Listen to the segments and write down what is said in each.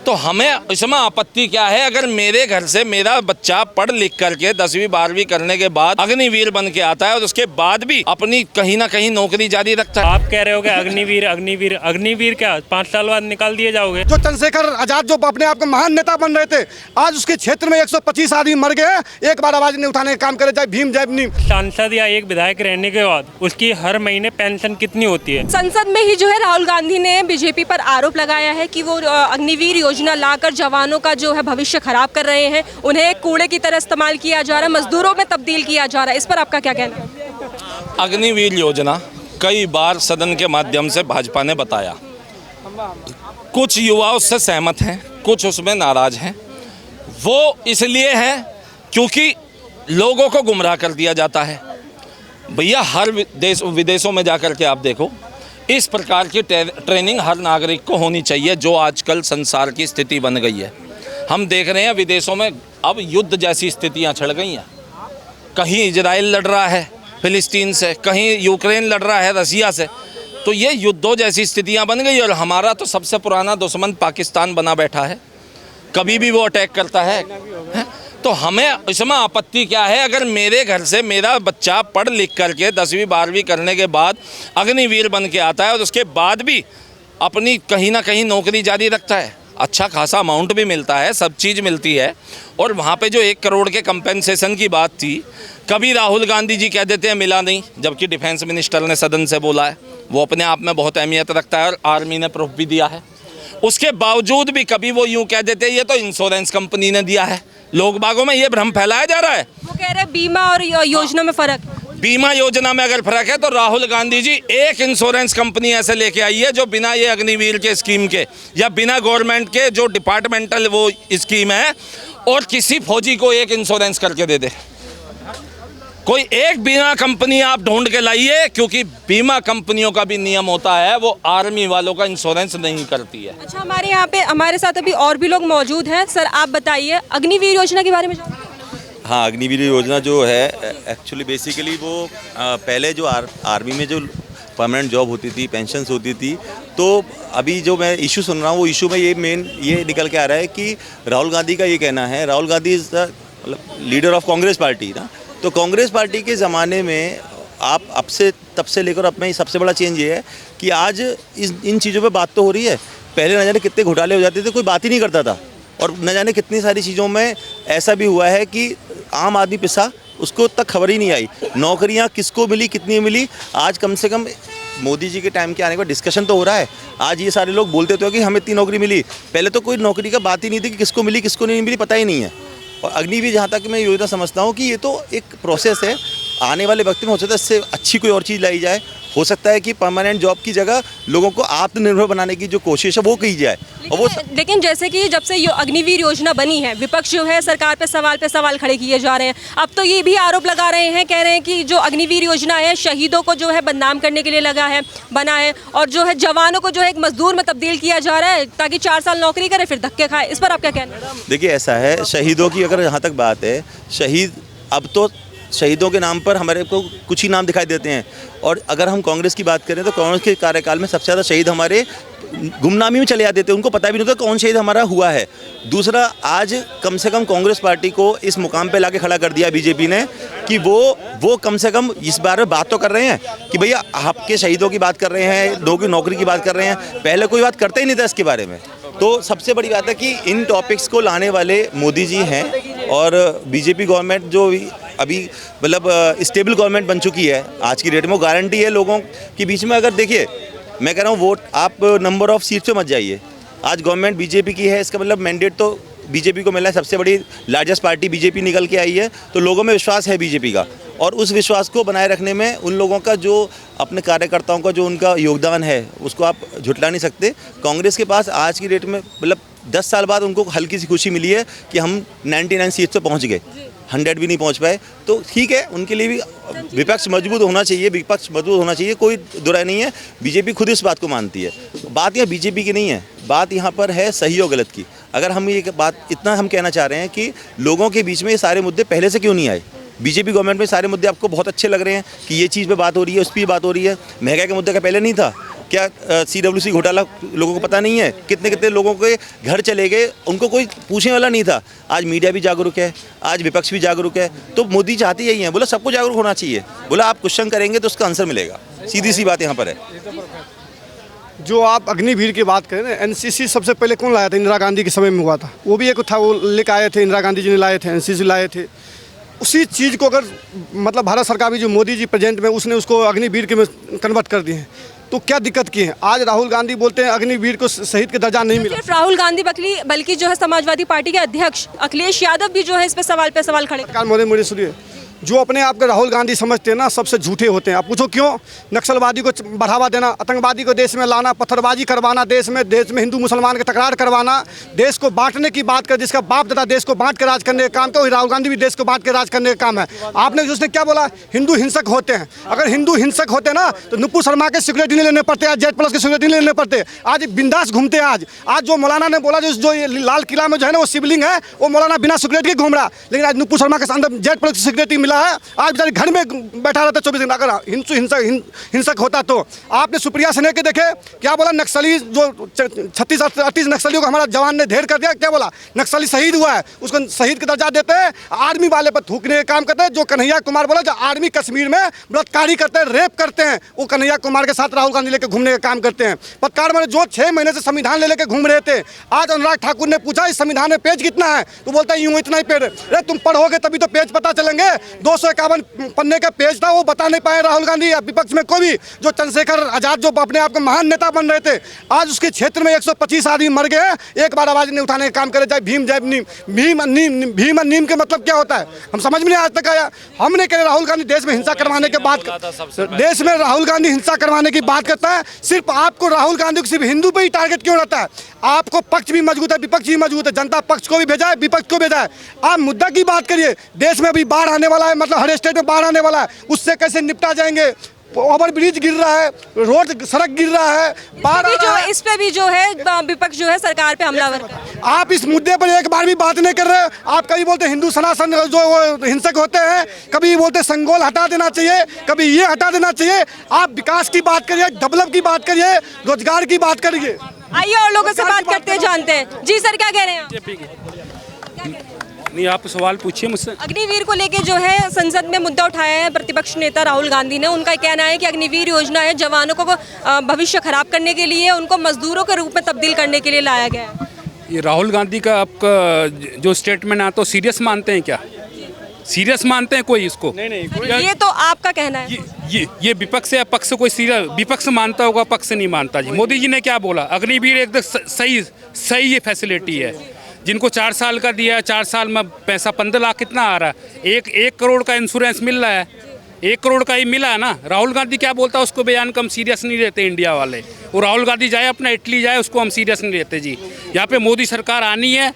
तो हमें इसमें आपत्ति क्या है? अगर मेरे घर से मेरा बच्चा पढ़ लिख करके 10वीं 12वीं करने के बाद अग्निवीर बन के आता है और उसके बाद भी अपनी कहीं ना कहीं नौकरी जारी रखता है। आप कह रहे हो कि अग्निवीर अग्निवीर अग्निवीर क्या 5 साल बाद निकाल दिए जाओगे? जो चंद्रशेखर आजाद जो अपने आप को महान नेता बन रहे थे, आज उसके क्षेत्र में 125 आदमी मर गए, एक बार आवाज नहीं उठाने का काम करे, जय भीम जय भीम। सांसद या एक विधायक रहने के बाद उसकी हर महीने पेंशन कितनी होती है? संसद में ही जो है राहुल गांधी ने बीजेपी पर आरोप लगाया है कि वो अग्निवीर योजना लाकर जवानों का जो है भविष्य खराब कर रहे हैं, उन्हें कूड़े की तरह इस्तेमाल किया जा रहा है, मजदूरों में तब्दील किया जा रहा है। इस पर आपका क्या कहना है? अग्निवीर योजना कई बार सदन के माध्यम से भाजपा ने बताया, कुछ युवा उससे सहमत हैं, कुछ उसमें नाराज हैं। वो इसलिए है क्योंकि लोगों को गुमराह कर दिया जाता है। भैया हर विदेशों में जाकर के आप देखो, इस प्रकार की ट्रेनिंग हर नागरिक को होनी चाहिए, जो आजकल संसार की स्थिति बन गई है। हम देख रहे हैं विदेशों में अब युद्ध जैसी स्थितियां छिड़ गई हैं। कहीं इजराइल लड़ रहा है फिलिस्तीन से, कहीं यूक्रेन लड़ रहा है रसिया से, तो ये युद्धों जैसी स्थितियां बन गई। और हमारा तो सबसे पुराना दुश्मन पाकिस्तान बना बैठा है, कभी भी वो अटैक करता है। तो हमें इसमें आपत्ति क्या है? अगर मेरे घर से मेरा बच्चा पढ़ लिख करके 10वीं 12वीं करने के बाद अग्निवीर बन के आता है और उसके बाद भी अपनी कहीं ना कहीं नौकरी जारी रखता है, अच्छा खासा अमाउंट भी मिलता है, सब चीज़ मिलती है। और वहाँ पे जो 1 करोड़ के कंपेंसेशन की बात थी, कभी राहुल गांधी जी कह देते हैं मिला नहीं, जबकि डिफेंस मिनिस्टर ने सदन से बोला है, वो अपने आप में बहुत अहमियत रखता है और आर्मी ने प्रूफ भी दिया है। उसके बावजूद भी कभी वो यूँ कह देते हैं ये तो इंश्योरेंस कंपनी ने दिया है। लोग बागों में ये भ्रम फैलाया जा रहा है। वो कह रहे हैं बीमा और योजना में फर्क। बीमा योजना में अगर फर्क है तो राहुल गांधी जी एक इंश्योरेंस कंपनी ऐसे लेके आई है जो बिना ये अग्निवीर के स्कीम के या बिना गवर्नमेंट के जो डिपार्टमेंटल वो स्कीम है, और किसी फौजी को एक इंश्योरेंस करके दे दे। कोई एक बीमा कंपनी आप ढूंढ के लाइए, क्योंकि बीमा कंपनियों का भी नियम होता है, वो आर्मी वालों का इंश्योरेंस नहीं करती है। अच्छा, हमारे यहाँ पे हमारे साथ अभी और भी लोग मौजूद हैं। सर आप बताइए अग्निवीर योजना के बारे में। हाँ, अग्निवीर योजना जो है एक्चुअली बेसिकली वो पहले जो आर्मी में जो परमानेंट जॉब होती थी, पेंशन्स होती थी, तो अभी जो मैं इशू सुन रहा हूँ वो इशू में ये निकल के आ रहा है कि राहुल गांधी का ये कहना है, Rahul Gandhi is the leader of Congress party ना, तो कांग्रेस पार्टी के ज़माने में आप तब से लेकर अब में सबसे बड़ा चेंज ये है कि आज इन चीज़ों पे बात तो हो रही है। पहले न जाने कितने घोटाले हो जाते थे, कोई बात ही नहीं करता था, और न जाने कितनी सारी चीज़ों में ऐसा भी हुआ है कि आम आदमी पिसा, उसको तक खबर ही नहीं आई। नौकरियां किसको मिली, कितनी मिली, आज कम से कम मोदी जी के टाइम के आने के बाद डिस्कशन तो हो रहा है। आज ये सारे लोग बोलते तो कि हमें इतनी नौकरी मिली, पहले तो कोई नौकरी का बात ही नहीं थी कि किसको मिली किसको नहीं मिली, पता ही नहीं है। और अग्निवीर जहाँ तक मैं योजना समझता हूँ कि ये तो एक प्रोसेस है, आने वाले वक्त में हो सकता है इससे अच्छी कोई और चीज़ लाई जाए। हो सकता है कि परमानेंट जॉब की जगह लोगों को आत्मनिर्भर बनाने की जो कोशिश है वो की जाए। और वो लेकिन जैसे कि जब से ये अग्निवीर योजना बनी है, विपक्ष जो है सरकार पे सवाल खड़े किए जा रहे हैं। अब तो ये भी आरोप लगा रहे हैं, कह रहे हैं कि जो अग्निवीर योजना है शहीदों को जो है बदनाम करने के लिए बना है, और जो है जवानों को जो है एक मजदूर में तब्दील किया जा रहा है ताकि 4 साल नौकरी करे फिर धक्के खाए। इस पर आप क्या कहना है? देखिए, ऐसा है, शहीदों की अगर यहाँ तक बात है, शहीद अब तो शहीदों के नाम पर हमारे को कुछ ही नाम दिखाई देते हैं। और अगर हम कांग्रेस की बात करें तो कांग्रेस के कार्यकाल में सबसे ज़्यादा शहीद हमारे गुमनामी में चले जाते थे, उनको पता भी नहीं होता कौन शहीद हमारा हुआ है। दूसरा, आज कम से कम कांग्रेस पार्टी को इस मुकाम पे लाके खड़ा कर दिया बीजेपी ने कि वो कम से कम इस बारे में बात तो कर रहे हैं कि भैया आपके शहीदों की बात कर रहे हैं, लोगों की नौकरी की बात कर रहे हैं। पहले कोई बात करते ही नहीं था इसके बारे में। तो सबसे बड़ी बात है कि इन टॉपिक्स को लाने वाले मोदी जी हैं, और बीजेपी गवर्नमेंट जो अभी मतलब स्टेबल गवर्नमेंट बन चुकी है आज की डेट में, वो गारंटी है लोगों के बीच में। अगर देखिए, मैं कह रहा हूँ वोट आप नंबर ऑफ सीट्स पे मत जाइए। आज गवर्नमेंट बीजेपी की है, इसका मतलब मैंडेट तो बीजेपी को मिला है, सबसे बड़ी लार्जेस्ट पार्टी बीजेपी निकल के आई है, तो लोगों में विश्वास है बीजेपी का। और उस विश्वास को बनाए रखने में उन लोगों का जो अपने कार्यकर्ताओं का जो उनका योगदान है उसको आप झुटला नहीं सकते। कांग्रेस के पास आज की डेट में मतलब 10 साल बाद उनको हल्की सी खुशी मिली है कि हम 99 सीट्स पे पहुंच गए, 100 भी नहीं पहुंच पाए, तो ठीक है, उनके लिए भी विपक्ष मजबूत होना चाहिए, कोई दुराई नहीं है। बीजेपी खुद इस बात को मानती है। बात यह बीजेपी की नहीं है, बात यहाँ पर है सही और गलत की। अगर हम ये बात इतना हम कहना चाह रहे हैं कि लोगों के बीच में ये सारे मुद्दे पहले से क्यों नहीं आए। बीजेपी गवर्नमेंट में सारे मुद्दे आपको बहुत अच्छे लग रहे हैं कि ये चीज़ पे बात हो रही है, उस पर बात हो रही है। महंगाई का मुद्दा का पहले नहीं था, क्या CWC घोटाला लोगों को पता नहीं है? कितने कितने लोगों के घर चले गए, उनको कोई पूछने वाला नहीं था। आज मीडिया भी जागरूक है, आज विपक्ष भी जागरूक है, तो मोदी चाहते यही है। बोला सबको जागरूक होना चाहिए, बोला आप क्वेश्चन करेंगे तो उसका आंसर मिलेगा, सीधी सी बात यहाँ पर है। जो आप अग्निवीर की बात करें ना, NCC सबसे पहले कौन लाया था? इंदिरा गांधी के समय में हुआ था, वो भी एक था, वो लेकर आए थे, इंदिरा गांधी जी ने लाए थे, NCC लाए थे। उसी चीज़ को अगर मतलब भारत सरकार भी जो मोदी जी प्रेजेंट में उसने उसको अग्निवीर के में कन्वर्ट कर दिए हैं, तो क्या दिक्कत की है? आज राहुल गांधी बोलते हैं अग्निवीर को शहीद का दर्जा नहीं मिला। सिर्फ राहुल गांधी बल्कि जो है समाजवादी पार्टी के अध्यक्ष अखिलेश यादव भी जो है इस पे सवाल खड़े कर। मोदी सुनिए, जो अपने आप को राहुल गांधी समझते हैं ना, सबसे झूठे होते हैं। आप पूछो क्यों? नक्सलवादी को बढ़ावा देना, आतंकवादी को देश में लाना, पत्थरबाजी करवाना, देश में हिंदू मुसलमान की तकरार करवाना, देश को बांटने की बात कर, जिसका बाप दादा देश को बांट के राज करने का काम था, वही राहुल गांधी भी देश को बांट के राज करने का काम है। आपने उसने क्या बोला? हिंदू हिंसक होते हैं। अगर हिंदू हिंसक होते ना तो नुपुर शर्मा के सिक्योरिटी नहीं लेने पड़ते, आज जेड प्लस के सिक्योरिटी नहीं लेने पड़ते, आज बिंदास घूमते। आज जो मौलाना ने बोला, जो लाल किला में जो है ना वो शिवलिंग है, वो मौलाना बिना सिक्योरिटी के घूम रहा, लेकिन आज नुपुर शर्मा के अंदर जेड प्लस की सिक्योरिटी मिला है। आज घर में बैठा रहता 24 घंटा। अगर हिंसक होता तो आपने सुप्रिया सेन के देखे क्या बोला? नक्सली जो 36-38 नक्सलियों को हमारा जवान ने ढेर कर दिया, क्या बोला? नक्सली शहीद हुआ है, उसको शहीद का दर्जा देते हैं। आर्मी वाले पर थूकने का काम करते हैं। जो कन्हैया कुमार बोला, जो आर्मी कश्मीर में बलात्कारी करते हैं, रेप करते हैं, वो कन्हैया कुमार के साथ राहुल गांधी लेकर घूमने का काम करते हैं। पत्रकार में जो 6 महीने से संविधान ले लेकर घूम रहे थे, आज अनुराग ठाकुर ने पूछा इस संविधान में पेज कितना है, तो बोलता है यूं इतना ही पेज। अरे तुम पढ़ोगे तभी तो पेज पता चलेंगे। 251 पन्ने का पेज था, वो बता नहीं पाए राहुल गांधी या विपक्ष में कोई भी। जो चंद्रशेखर आजाद जो अपने आप को महान नेता बन रहे थे, आज उसके क्षेत्र में 125 आदमी मर गए, एक बार आवाज नहीं उठाने का काम करे, चाहे भीम जय नीम। भीम और नीम के मतलब क्या होता है हम समझ में नहीं आज तक आया। हमने कहा राहुल गांधी देश में हिंसा करवाने के बाद, देश में राहुल गांधी हिंसा करवाने की बात करता है। सिर्फ आपको राहुल गांधी को सिर्फ हिंदू पे ही टारगेट क्यों रहता है? आपको पक्ष भी मजबूत है, विपक्ष भी मजबूत है, जनता पक्ष को भी भेजा है, विपक्ष को भेजा है। आप मुद्दा की बात करिए। देश में अभी बाढ़ आने वाला है, मतलब हर स्टेट में बाढ़ आने वाला है, उससे कैसे निपटा जाएंगे? ओवर ब्रिज गिर रहा है, रोड सड़क गिर रहा है, बाढ़ इस पे भी जो है विपक्ष जो है सरकार पे हमलावर कर रहा है। आप इस मुद्दे पर एक बार भी बात नहीं कर रहे। आप कभी बोलते हिंदू सनातन जो हिंसक होते हैं, कभी बोलते संगोल हटा देना चाहिए, कभी ये हटा देना चाहिए। आप विकास की बात करिए, डेवलप की बात करिए, रोजगार की बात करिए। आइए और लोगों से बात करते जानते हैं। जी सर, क्या कह रहे हैं? नहीं, आप सवाल पूछिए मुझसे। अग्निवीर को लेके जो है संसद में मुद्दा उठाया है प्रतिपक्ष नेता राहुल गांधी ने। उनका कहना है कि अग्निवीर योजना है जवानों को भविष्य खराब करने के लिए, उनको मजदूरों के रूप में तब्दील करने के लिए लाया गया है। ये राहुल गांधी का आपका जो स्टेटमेंट है, तो सीरियस मानते हैं क्या? सीरियस मानते हैं कोई इसको? नहीं, ये तो आपका कहना है। ये विपक्ष है, पक्ष कोई सीरियस विपक्ष मानता होगा, पक्ष नहीं मानता जी। मोदी जी ने क्या बोला? अग्निवीर एकदम सही ये फैसिलिटी है। जिनको 4 साल का दिया है, 4 साल में पैसा 15 लाख कितना आ रहा है? 1 करोड़ का इंश्योरेंस मिल रहा है, 1 करोड़ का ही मिला है ना। राहुल गांधी क्या बोलता है उसको बयान को हम सीरियस नहीं लेते इंडिया वाले। वो राहुल गांधी जाए अपना इटली जाए, उसको हम सीरियस नहीं लेते जी। यहाँ पे मोदी सरकार आनी है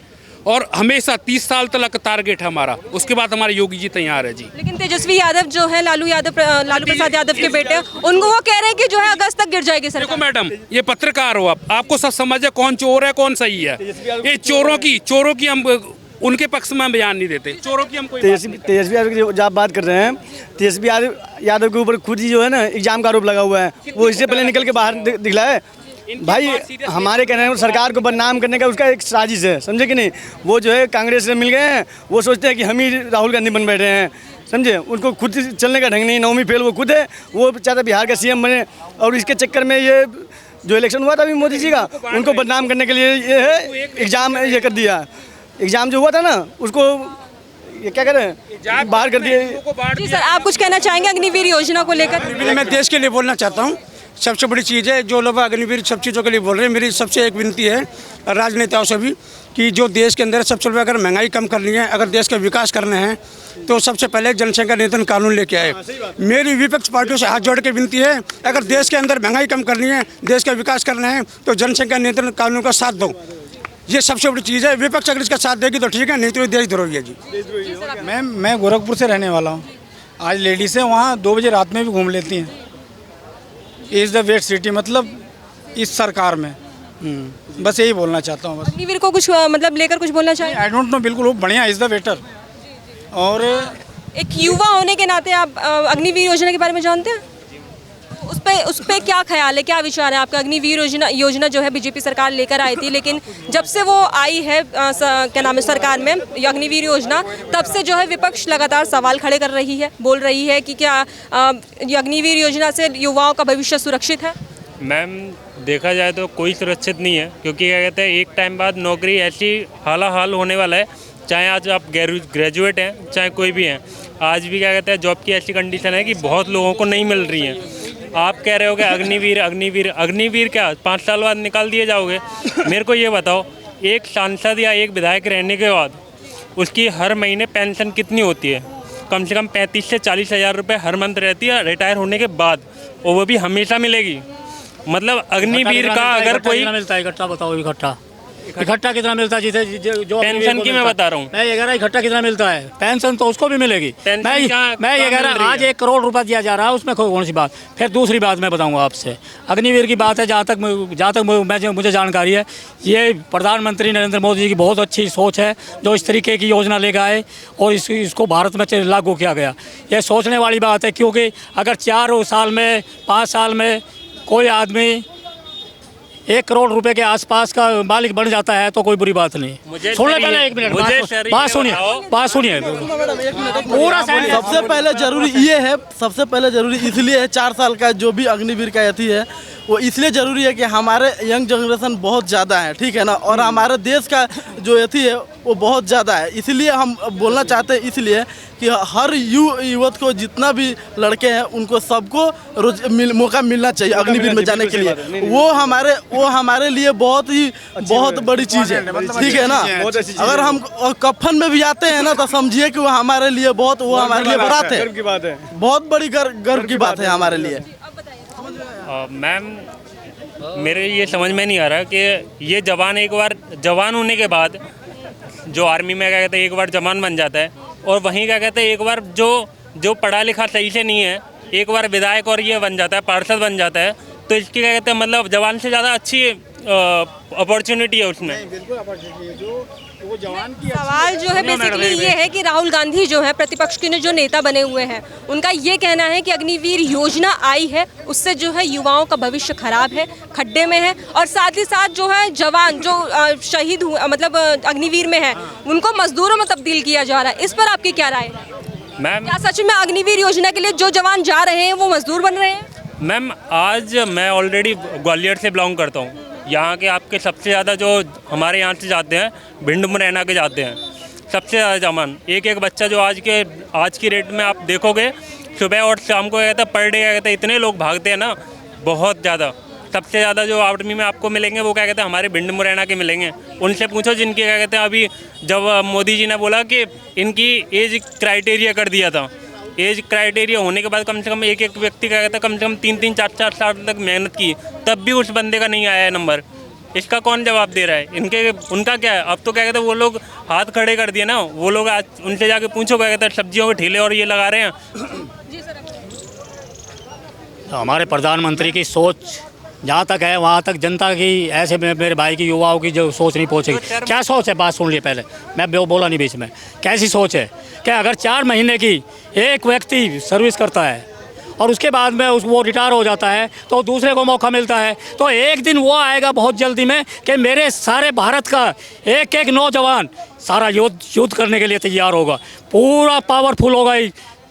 और हमेशा 30 साल तक का टारगेट है हमारा, उसके बाद हमारे योगी जी तैयार है जी। लेकिन तेजस्वी यादव जो है लालू प्रसाद यादव के बेटे, उनको वो कह रहे हैं कि जो है अगस्त तक गिर जाएगी सरकार। देखो मैडम, ये पत्रकार हो आपको सब समझ है कौन चोर है कौन सही है। ये चोरों की हम उनके पक्ष में हम बयान नहीं देते। चोरों की हम कोई तेजस्वी यादव की जब बात कर रहे हैं, तेजस्वी यादव के ऊपर खुद ही जो है ना एग्जाम का आरोप लगा हुआ है। वो इससे पहले निकल के बाहर दिखला है भाई। हमारे कहने हैं सरकार को बदनाम करने का उसका एक साजिश है, समझे कि नहीं? वो जो है कांग्रेस से मिल गए हैं, वो सोचते हैं कि हम ही राहुल गांधी बन बैठे हैं, समझे? उनको खुद चलने का ढंग नहीं। नौवीं फेल वो खुद है, वो चाहता बिहार का CM बने। और इसके चक्कर में ये जो इलेक्शन हुआ था अभी मोदी जी का, उनको बदनाम करने के लिए ये है एग्ज़ाम ये कर दिया। एग्ज़ाम जो हुआ था ना उसको ये क्या करें, बाहर कर दिए। जी सर, आप कुछ कहना चाहेंगे अग्निवीर योजना को लेकर? मैं देश के लिए बोलना चाहता हूँ। सबसे बड़ी चीज़ है जो लोग अग्निवीर सब चीज़ों के लिए बोल रहे हैं। मेरी सबसे एक विनती है राजनेताओं से भी कि जो देश के अंदर सबसे पहले अगर महंगाई कम करनी है, अगर देश का विकास करना है, तो सबसे पहले जनसंख्या नियंत्रण कानून लेके आए। मेरी विपक्ष पार्टियों से हाथ जोड़ के विनती है, अगर देश के अंदर महंगाई कम करनी है, देश का विकास करना है, तो जनसंख्या नियंत्रण कानून का साथ दो। ये सबसे बड़ी चीज़ है। विपक्ष अगर इसका साथ देगी तो ठीक है, नहीं तो ये देशद्रोही है जी। मैं गोरखपुर से रहने वाला हूँ। आज लेडीज़ें वहाँ 2 बजे रात में भी घूम लेती हैं। इज़ द वेट सिटी, मतलब इस सरकार में बस यही बोलना चाहता हूँ। बस अग्निवीर को कुछ मतलब लेकर कुछ बोलना चाहिए? आई डोंट नो, बिल्कुल वो बढ़िया इज़ द वेटर। और एक युवा होने के नाते आप अग्निवीर योजना के बारे में जानते हैं? उस उस पे क्या ख्याल है, क्या विचार है आपका? अग्निवीर योजना जो है बीजेपी सरकार लेकर आई थी, लेकिन जब से वो आई है क्या नाम है सरकार में अग्निवीर योजना, तब से जो है विपक्ष लगातार सवाल खड़े कर रही है, बोल रही है कि क्या अग्निवीर योजना से युवाओं का भविष्य सुरक्षित है? मैम देखा जाए तो कोई सुरक्षित नहीं है, क्योंकि क्या कहते हैं एक टाइम बाद नौकरी ऐसी हाल होने वाला है, चाहे आज आप ग्रेजुएट हैं चाहे कोई भी हैं, आज भी क्या कहते हैं जॉब की ऐसी कंडीशन है कि बहुत लोगों को नहीं मिल रही है। आप कह रहे हो कि अग्निवीर क्या 5 साल बाद निकाल दिए जाओगे? मेरे को ये बताओ, एक सांसद या एक विधायक रहने के बाद उसकी हर महीने पेंशन कितनी होती है? कम से कम 35 से 40 हज़ार रुपये हर मंथ रहती है रिटायर होने के बाद, और वो भी हमेशा मिलेगी। मतलब अग्निवीर का अगर कोई मिलता है इकट्ठा, बताओ इकट्ठा कितना मिलता है? जिसे जो पेंशन की मैं बता रहा हूँ, मैं ये कह रहा इकट्ठा कितना मिलता है? पेंशन तो उसको भी मिलेगी। मैं ये कह रहा आज 1 करोड़ रुपया दिया जा रहा है, उसमें कौन सी बात? फिर दूसरी बात मैं बताऊंगा आपसे, अग्निवीर की बात है, जहाँ तक मुझे जानकारी है, ये प्रधानमंत्री नरेंद्र मोदी जी की बहुत अच्छी सोच है जो इस तरीके की योजना लेकर आए और इसको भारत में लागू किया गया। ये सोचने वाली बात है, क्योंकि अगर 4 साल में 5 साल में कोई आदमी 1 करोड़ रुपए के आसपास का मालिक बन जाता है तो कोई बुरी बात नहीं। सुन ले पहले 1 मिनट, बात सुनिए पूरा। सबसे पहले जरूरी इसलिए है 4 साल का जो भी अग्निवीर का यति है वो इसलिए ज़रूरी है कि हमारे यंग जनरेशन बहुत ज़्यादा है, ठीक है ना, और हमारे देश का जो यति है वो बहुत ज़्यादा है। इसलिए हम बोलना चाहते हैं इसलिए कि हर युवक को जितना भी लड़के हैं उनको सबको मौका मिलना चाहिए अग्निवीर में जाने के लिए। वो हमारे लिए बहुत बड़ी चीज़ है, ठीक है ना। अगर हम कफन में भी आते हैं ना तो समझिए कि वो हमारे लिए हमारे लिए बात है, बहुत बड़ी गर्व की बात है हमारे लिए। मैम मेरे ये समझ में नहीं आ रहा कि ये जवान एक बार जवान होने के बाद जो आर्मी में क्या कहते हैं एक बार जवान बन जाता है, और वहीं क्या कहते हैं एक बार जो पढ़ा लिखा सही से नहीं है एक बार विधायक और ये बन जाता है, पार्षद बन जाता है, तो इसकी क्या कहते हैं मतलब जवान से ज़्यादा अच्छी अपॉर्चुनिटी है उसमें। बिल्कुल अपॉर्चुनिटी है जो वो जवान की। सवाल जो है बेसिकली ये है कि राहुल गांधी जो है प्रतिपक्ष के जो नेता बने हुए हैं, उनका ये कहना है कि अग्निवीर योजना आई है उससे जो है युवाओं का भविष्य खराब है, खड्डे में है, और साथ ही साथ जो है जवान जो शहीद हुए मतलब अग्निवीर में है उनको मजदूरों में तब्दील किया जा रहा है। इस पर आपकी क्या राय है मैम? क्या सच में अग्निवीर योजना के लिए जो जवान जा रहे हैं वो मजदूर बन रहे हैं? मैम आज मैं ऑलरेडी ग्वालियर से बिलोंग करता हूँ, यहाँ के आपके सबसे ज़्यादा जो हमारे यहाँ से जाते हैं भिंड मुरैना के जाते हैं सबसे ज़्यादा जवान। एक बच्चा जो आज की रेट में आप देखोगे सुबह और शाम को कहता है पर डे क्या कहते हैं इतने लोग भागते हैं ना, बहुत ज़्यादा। सबसे ज़्यादा जो आर्मी में आपको मिलेंगे वो क्या कहते हैं हमारे भिंड मुरैना के मिलेंगे। उनसे पूछो जिनके क्या कहते हैं अभी जब मोदी जी ने बोला कि इनकी एज क्राइटेरिया कर दिया था, एज क्राइटेरिया होने के बाद कम से कम एक व्यक्ति का कहता है कम से कम 3-3, 4-4 साल तक मेहनत की, तब भी उस बंदे का नहीं आया है नंबर। इसका कौन जवाब दे रहा है? उनका क्या है? अब तो क्या कहते हैं वो लोग हाथ खड़े कर दिए ना, वो लोग आज उनसे जाके पूछो क्या कहते हैं सब्जियों के ठेले और ये लगा रहे हैं। तो हमारे प्रधानमंत्री की सोच जहाँ तक है वहाँ तक जनता की ऐसे मेरे भाई की युवाओं की जो सोच नहीं पहुँचेगी। क्या सोच है? बात सुन लिए पहले, मैं बोला नहीं बीच में। कैसी सोच है कि अगर 4 महीने की एक व्यक्ति सर्विस करता है और उसके बाद में वो रिटायर हो जाता है तो दूसरे को मौका मिलता है, तो एक दिन वो आएगा बहुत जल्दी में कि मेरे सारे भारत का एक नौजवान सारा युद्ध करने के लिए तैयार होगा, पूरा पावरफुल होगा